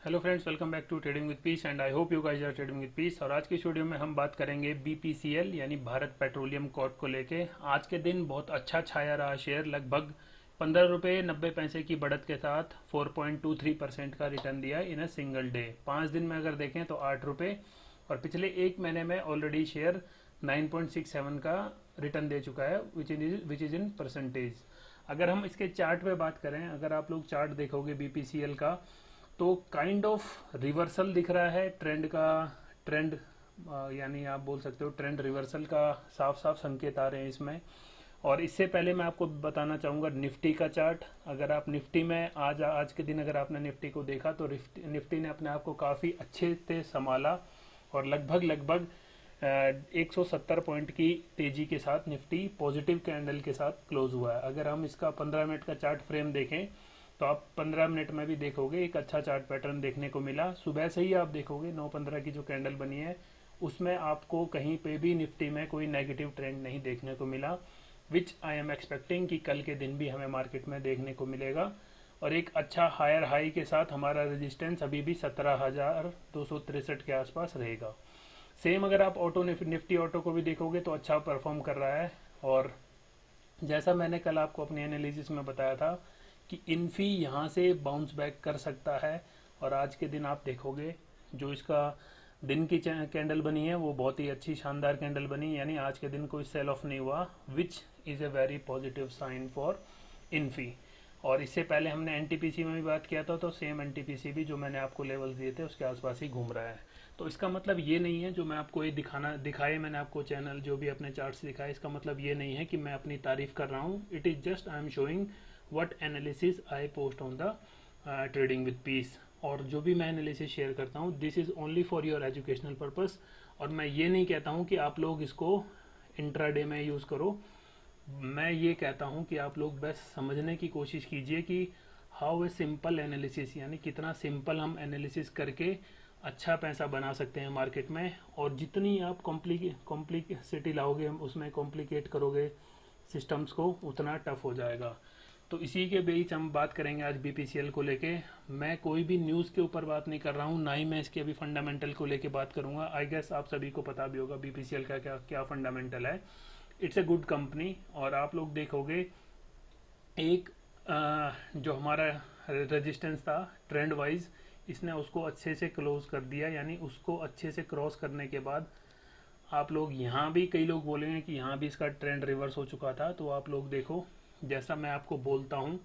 Hello friends, welcome back to trading with peace and I hope you guys are trading with peace. और आज की इस video में हम बात करेंगे बीपीसीएल यानी भारत पेट्रोलियम कॉर्प को लेके। आज के दिन बहुत अच्छा छाया रहा शेयर, लगभग 15 रुपये 90 पैसे की बढ़त के साथ 4.23% का रिटर्न दिया इन अ सिंगल डे। 5 दिन में अगर देखें तो 8 रुपये, और पिछले एक महीने में ऑलरेडी शेयर 9.67 का रिटर्न दे चुका है, विच इज इन परसेंटेज। अगर हम इसके चार्ट पे बात करें, अगर आप लोग चार्ट देखोगे बीपीसीएल का, तो काइंड ऑफ रिवर्सल दिख रहा है ट्रेंड का। ट्रेंड यानी आप बोल सकते हो ट्रेंड रिवर्सल का साफ साफ संकेत आ रहे हैं इसमें। और इससे पहले मैं आपको बताना चाहूंगा निफ्टी का चार्ट। अगर आप निफ्टी में आज के दिन अगर आपने निफ्टी को देखा तो निफ्टी ने अपने आप को काफी अच्छे से संभाला और लगभग लगभग 170 पॉइंट की तेजी के साथ निफ्टी पॉजिटिव कैंडल के साथ क्लोज हुआ है। अगर हम इसका 15 मिनट का चार्ट फ्रेम देखें तो आप 15 मिनट में भी देखोगे एक अच्छा चार्ट पैटर्न देखने को मिला। सुबह से ही आप देखोगे 9:15 की जो कैंडल बनी है उसमें आपको कहीं पे भी निफ्टी में कोई नेगेटिव ट्रेंड नहीं देखने को मिला, विच आई एम एक्सपेक्टिंग कि कल के दिन भी हमें मार्केट में देखने को मिलेगा। और एक अच्छा हायर हाई के साथ हमारा रेजिस्टेंस अभी भी 17,263 के आसपास रहेगा। सेम अगर आप ऑटो निफ्टी ऑटो को भी देखोगे तो अच्छा परफॉर्म कर रहा है। और जैसा मैंने कल आपको अपनी एनालिसिस में बताया था कि इन्फी यहाँ से बाउंस बैक कर सकता है, और आज के दिन आप देखोगे जो इसका दिन की कैंडल बनी है वो बहुत ही अच्छी शानदार कैंडल बनी, यानी आज के दिन कोई सेल ऑफ नहीं हुआ, which is a very positive sign for Infy. और इससे पहले हमने एनटीपीसी में भी बात किया था, तो सेम एनटीपीसी भी जो मैंने आपको लेवल्स दिए थे उसके आसपास ही घूम रहा है। तो इसका मतलब ये नहीं है जो मैं आपको ये दिखाए मैंने आपको चैनल जो भी अपने चार्ट्स दिखाए, इसका मतलब ये नहीं है कि मैं अपनी तारीफ कर रहा हूँ। It is just I am showing what analysis I post on the trading with peace. और जो भी मैं एनालिसिस शेयर करता हूँ this is only for your educational purpose. और मैं ये नहीं कहता हूँ कि आप लोग इसको इंट्राडे में यूज करो। मैं ये कहता हूँ कि आप लोग बस समझने की कोशिश कीजिए कि हाउ ए सिंपल एनालिसिस, यानी कितना सिंपल हम एनालिसिस करके अच्छा पैसा बना सकते हैं मार्केट में। और जितनी आप कॉम्प्लिसिटी लाओगे, उसमें कॉम्प्लिकेट करोगे सिस्टम्स को, उतना टफ हो जाएगा। तो इसी के बीच हम बात करेंगे आज बीपीसीएल को लेके। मैं कोई भी न्यूज़ के ऊपर बात नहीं कर रहा हूँ, ना ही मैं इसके अभी फंडामेंटल को लेके बात करूंगा। आई गेस आप सभी को पता भी होगा बीपीसीएल का क्या क्या फंडामेंटल है। It's a good company. और आप लोग देखोगे एक जो हमारा रेजिस्टेंस था ट्रेंड वाइज, इसने उसको अच्छे से क्लोज कर दिया, यानी उसको अच्छे से क्रॉस करने के बाद आप लोग यहाँ भी, कई लोग बोलेंगे कि यहाँ भी इसका ट्रेंड रिवर्स हो चुका था। तो आप लोग देखो, जैसा मैं आपको बोलता हूँ,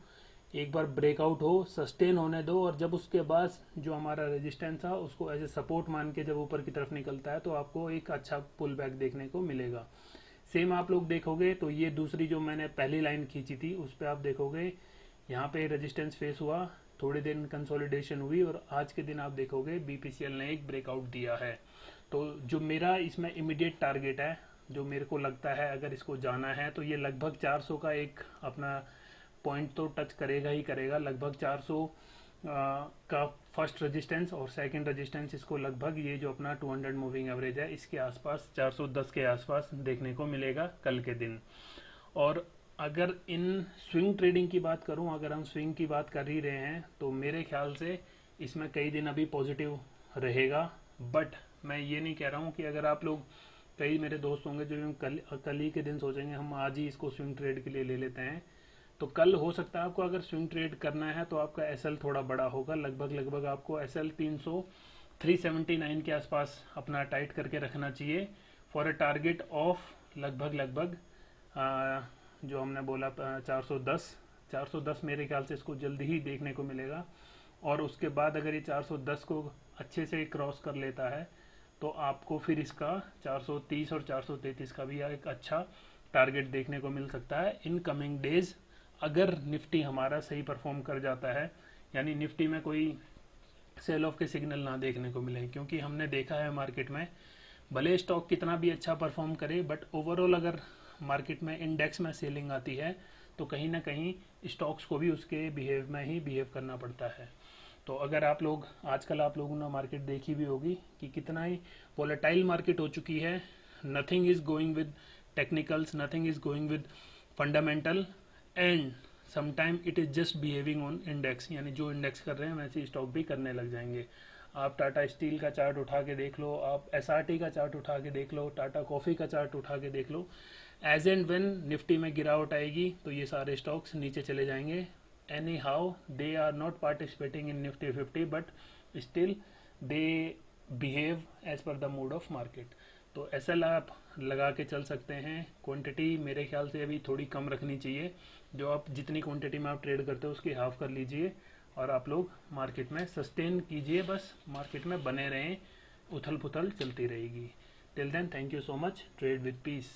एक बार ब्रेकआउट हो, सस्टेन होने दो, और जब उसके बाद जो हमारा रेजिस्टेंस था उसको एज ए सपोर्ट मान के जब ऊपर की तरफ निकलता है तो आपको एक अच्छा पुल बैक देखने को मिलेगा। सेम आप लोग देखोगे तो ये दूसरी जो मैंने पहली लाइन खींची थी उस पर आप देखोगे यहाँ पे रेजिस्टेंस फेस हुआ, थोड़ी देर कंसोलिडेशन हुई, और आज के दिन आप देखोगे बीपीसीएल ने एक ब्रेकआउट दिया है। तो जो मेरा इसमें इमीडिएट टारगेट है, जो मेरे को लगता है अगर इसको जाना है तो ये लगभग 400 का एक अपना पॉइंट तो टच करेगा ही करेगा। लगभग 400 का फर्स्ट रेजिस्टेंस और सेकंड रेजिस्टेंस इसको लगभग ये जो अपना 200 मूविंग एवरेज है इसके आसपास 410 के आसपास देखने को मिलेगा कल के दिन। और अगर इन स्विंग ट्रेडिंग की बात करूं, अगर हम स्विंग की बात कर ही रहे हैं तो मेरे ख्याल से इसमें कई दिन अभी पॉजिटिव रहेगा। बट मैं ये नहीं कह रहा हूँ कि अगर आप लोग, कई मेरे दोस्त होंगे जो कल ही के दिन सोचेंगे हम आज ही इसको स्विंग ट्रेड के लिए ले लेते हैं, तो कल हो सकता है आपको अगर स्विंग ट्रेड करना है तो आपका एसएल थोड़ा बड़ा होगा। लगभग लगभग आपको एसएल 379 के आसपास अपना टाइट करके रखना चाहिए फॉर अ टारगेट ऑफ लगभग लगभग जो हमने बोला 410 मेरे ख्याल से इसको जल्दी ही देखने को मिलेगा। और उसके बाद अगर ये 410 को अच्छे से क्रॉस कर लेता है तो आपको फिर इसका 430 और 433 का भी एक अच्छा टारगेट देखने को मिल सकता है इन कमिंग डेज, अगर निफ्टी हमारा सही परफॉर्म कर जाता है, यानी निफ्टी में कोई सेल ऑफ के सिग्नल ना देखने को मिले। क्योंकि हमने देखा है मार्केट में भले स्टॉक कितना भी अच्छा परफॉर्म करे, बट ओवरऑल अगर मार्केट में इंडेक्स में सेलिंग आती है तो कहीं ना कहीं स्टॉक्स को भी उसके बिहेव में ही बिहेव करना पड़ता है। तो अगर आप लोग आजकल आप लोगों ने मार्केट देखी भी होगी कि कितना ही वोलेटाइल मार्केट हो चुकी है। Nothing is going with technicals, nothing is going with fundamental, and sometime it is just behaving on index, यानी जो इंडेक्स कर रहे हैं वैसे स्टॉक भी करने लग जाएंगे। आप टाटा स्टील का चार्ट उठा के देख लो, आप एसआरटी का चार्ट उठा के देख लो, टाटा कॉफ़ी का चार्ट उठा के देख लो। एज एंड व्हेन निफ्टी में गिरावट आएगी तो ये सारे स्टॉक्स नीचे चले जाएंगे। Anyhow they are not participating in Nifty 50, but still they behave as per the mood of market. तो एसएल आप लगा के चल सकते हैं। क्वांटिटी मेरे ख्याल से अभी थोड़ी कम रखनी चाहिए, जो आप जितनी क्वांटिटी में आप ट्रेड करते हो उसकी हाफ कर लीजिए और आप लोग मार्केट में सस्टेन कीजिए, बस मार्केट में बने रहें, उथल पुथल चलती रहेगी। Till then, thank you so much. Trade with piece.